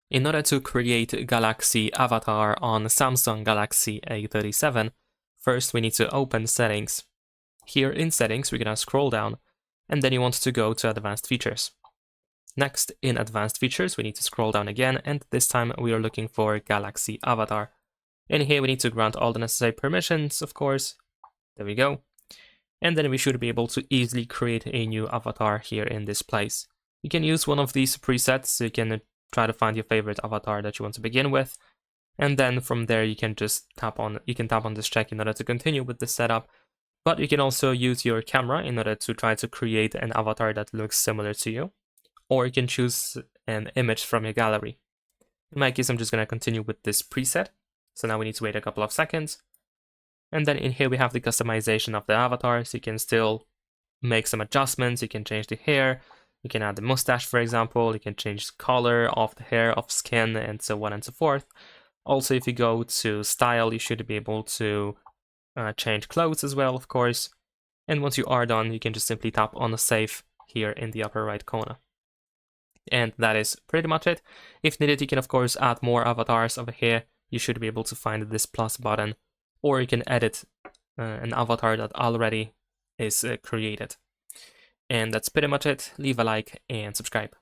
In order to create a Galaxy avatar on Samsung Galaxy A37, first we need to open Settings. Here in Settings, we're going to scroll down, and then you want to go to Advanced Features. Next, in Advanced Features, we need to scroll down again, and this time we are looking for Galaxy Avatar. In here, we need to grant all the necessary permissions, of course. There we go. And then we should be able to easily create a new avatar here in this place. You can use one of these presets, so you can try to find your favorite avatar that you want to begin with. And then from there, you can just tap on this check in order to continue with the setup. But you can also use your camera in order to try to create an avatar that looks similar to you. Or you can choose an image from your gallery. In my case, I'm just going to continue with this preset. So now we need to wait a couple of seconds. And then in here we have the customization of the avatar, so you can still make some adjustments. You can change the hair, you can add the mustache, for example, you can change the color of the hair, of skin, and so on and so forth. Also, if you go to style, you should be able to change clothes as well, of course. And once you are done, you can just simply tap on the save here in the upper right corner. And that is pretty much it. If needed, you can of course add more avatars over here. You should be able to find this plus button, or you can edit an avatar that already is created. And that's pretty much it. Leave a like and subscribe.